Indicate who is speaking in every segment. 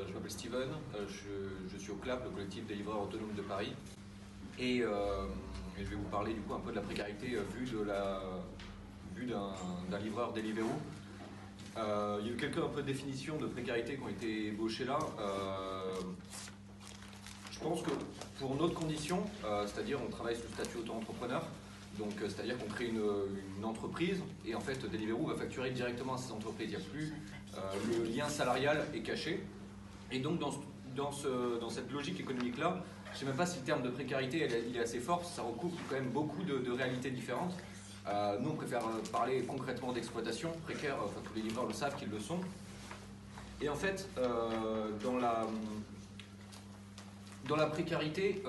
Speaker 1: Je m'appelle Steven, je suis au CLAP, le collectif des livreurs autonomes de Paris, et je vais vous parler du coup un peu de la précarité vue d'un livreur Deliveroo. Il y a eu quelques un peu de définitions de précarité qui ont été ébauchées là. Je pense que pour notre condition, c'est-à-dire on travaille sous statut auto-entrepreneur, donc c'est-à-dire qu'on crée une entreprise et en fait Deliveroo va facturer directement à ces entreprises. Il n'y a plus le lien salarial est caché. Et donc dans cette logique économique-là, je ne sais même pas si le terme de précarité il est assez fort, ça recoupe quand même beaucoup de réalités différentes. Nous on préfère parler concrètement d'exploitation précaire, enfin tous les livreurs le savent qu'ils le sont. Et en fait, dans la précarité,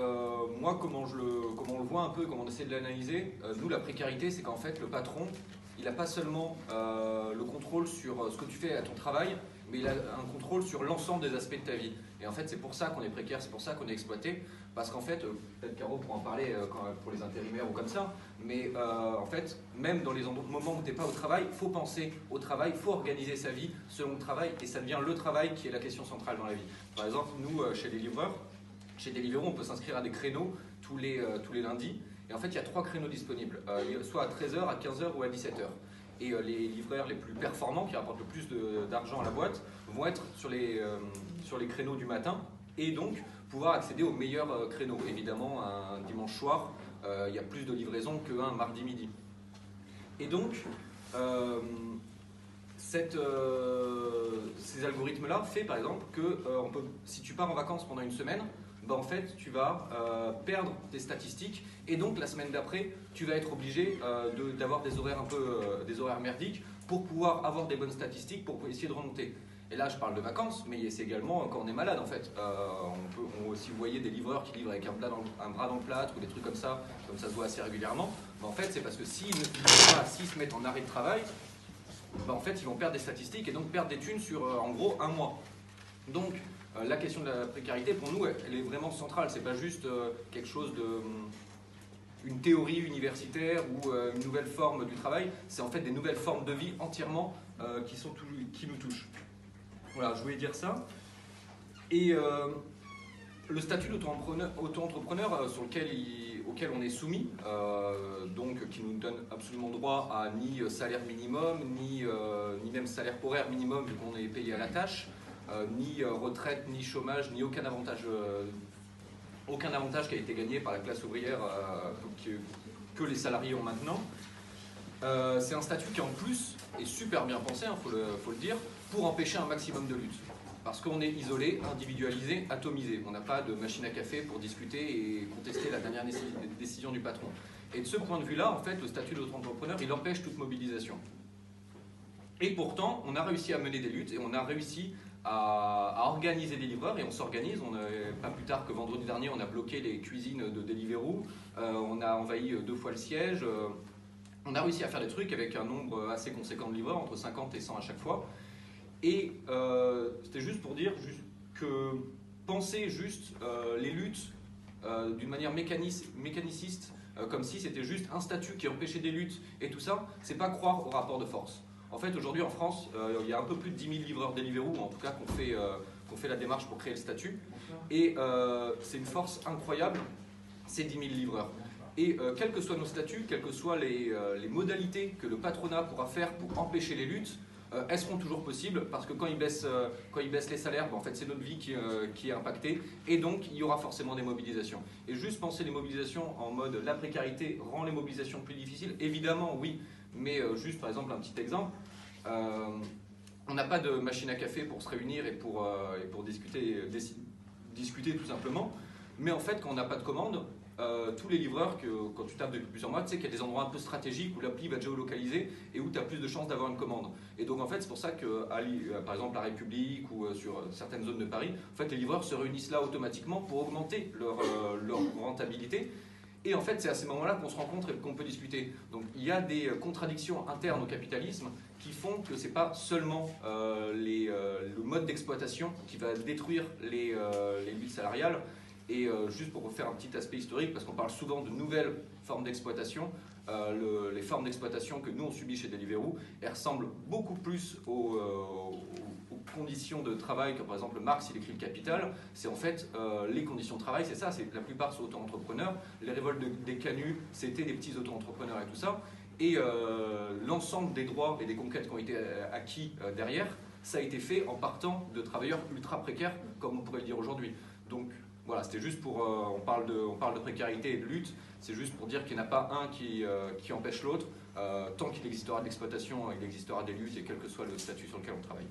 Speaker 1: moi comment on le voit un peu, comment on essaie de l'analyser, nous la précarité c'est qu'en fait le patron, il n'a pas seulement le contrôle sur ce que tu fais à ton travail, mais il a un contrôle sur l'ensemble des aspects de ta vie. Et en fait c'est pour ça qu'on est précaire, c'est pour ça qu'on est exploité, parce qu'en fait, peut-être Caro pourra en parler pour les intérimaires ou comme ça, mais en fait, même dans les moments où tu n'es pas au travail, il faut penser au travail, il faut organiser sa vie selon le travail, et ça devient le travail qui est la question centrale dans la vie. Par exemple, nous, chez les livreurs, chez Deliveroo, on peut s'inscrire à des créneaux tous les lundis. Et en fait, il y a 3 créneaux disponibles, soit à 13h, à 15h ou à 17h. Et les livreurs les plus performants, qui rapportent le plus d'argent à la boîte, vont être sur les créneaux du matin et donc pouvoir accéder aux meilleurs créneaux. Évidemment, un dimanche soir, il y a plus de livraison qu'un mardi midi. Et donc, ces algorithmes-là fait par exemple que si tu pars en vacances pendant une semaine, en fait, tu vas perdre tes statistiques et donc la semaine d'après, tu vas être obligé d'avoir des horaires des horaires merdiques pour pouvoir avoir des bonnes statistiques pour essayer de remonter. Et là, je parle de vacances, mais c'est également quand on est malade en fait. Si vous voyez des livreurs qui livrent avec un bras dans le plâtre ou des trucs comme ça se voit assez régulièrement, en fait, c'est parce que s'ils se mettent en arrêt de travail, en fait, ils vont perdre des statistiques et donc perdre des thunes sur en gros un mois. Donc, la question de la précarité, pour nous, elle est vraiment centrale. C'est pas juste quelque chose une théorie universitaire ou une nouvelle forme du travail. C'est en fait des nouvelles formes de vie entièrement qui nous touchent. Voilà, je voulais dire ça. Et le statut d'auto-entrepreneur auquel on est soumis, donc qui nous donne absolument droit à ni salaire minimum, ni même salaire horaire minimum vu qu'on est payé à la tâche, ni retraite, ni chômage, ni aucun avantage qui a été gagné par la classe ouvrière que les salariés ont maintenant. C'est un statut qui en plus est super bien pensé, faut le dire, pour empêcher un maximum de lutte. Parce qu'on est isolé, individualisé, atomisé. On n'a pas de machine à café pour discuter et contester la dernière décision du patron. Et de ce point de vue-là, en fait, le statut d'auto-entrepreneur, il empêche toute mobilisation. Et pourtant, on a réussi à mener des luttes et on a réussi à organiser des livreurs et on s'organise. Pas plus tard que vendredi dernier, on a bloqué les cuisines de Deliveroo, on a envahi 2 fois le siège, on a réussi à faire des trucs avec un nombre assez conséquent de livreurs, entre 50 et 100 à chaque fois. Et c'était juste pour dire que penser juste les luttes d'une manière mécaniciste, comme si c'était juste un statut qui empêchait des luttes et tout ça, c'est pas croire au rapport de force. En fait, aujourd'hui en France, il y a un peu plus de 10 000 livreurs Deliveroo, en tout cas qu'on fait la démarche pour créer le statut. Et c'est une force incroyable, ces 10 000 livreurs. Et quels que soient nos statuts, quelles que soient les modalités que le patronat pourra faire pour empêcher les luttes, elles seront toujours possibles parce que quand ils baissent les salaires, en fait c'est notre vie qui est impactée et donc il y aura forcément des mobilisations. Et juste penser les mobilisations en mode la précarité rend les mobilisations plus difficiles, évidemment oui, mais juste par exemple un petit exemple, on n'a pas de machine à café pour se réunir et pour discuter tout simplement, mais en fait quand on n'a pas de commande, tous les livreurs, quand tu tapes depuis plusieurs mois, tu sais qu'il y a des endroits un peu stratégiques où l'appli va géolocaliser et où tu as plus de chances d'avoir une commande. Et donc en fait c'est pour ça que par exemple à la République ou sur certaines zones de Paris, en fait, les livreurs se réunissent là automatiquement pour augmenter leur rentabilité. Et en fait c'est à ces moments-là qu'on se rencontre et qu'on peut discuter. Donc il y a des contradictions internes au capitalisme qui font que c'est pas seulement le mode d'exploitation qui va détruire les luttes salariales. Et juste pour refaire un petit aspect historique, parce qu'on parle souvent de nouvelles formes d'exploitation, les formes d'exploitation que nous on subit chez Deliveroo, elles ressemblent beaucoup plus aux conditions de travail, comme par exemple Marx il écrit le Capital, c'est en fait les conditions de travail, c'est ça, la plupart sont auto-entrepreneurs, les révoltes des canuts, c'était des petits auto-entrepreneurs et tout ça, et l'ensemble des droits et des conquêtes qui ont été acquis derrière, ça a été fait en partant de travailleurs ultra précaires, comme on pourrait le dire aujourd'hui. Donc voilà, c'était juste pour, on parle de précarité et de lutte, c'est juste pour dire qu'il n'y en a pas un qui empêche l'autre. Tant qu'il existera de l'exploitation, il existera des luttes et quel que soit le statut sur lequel on travaille.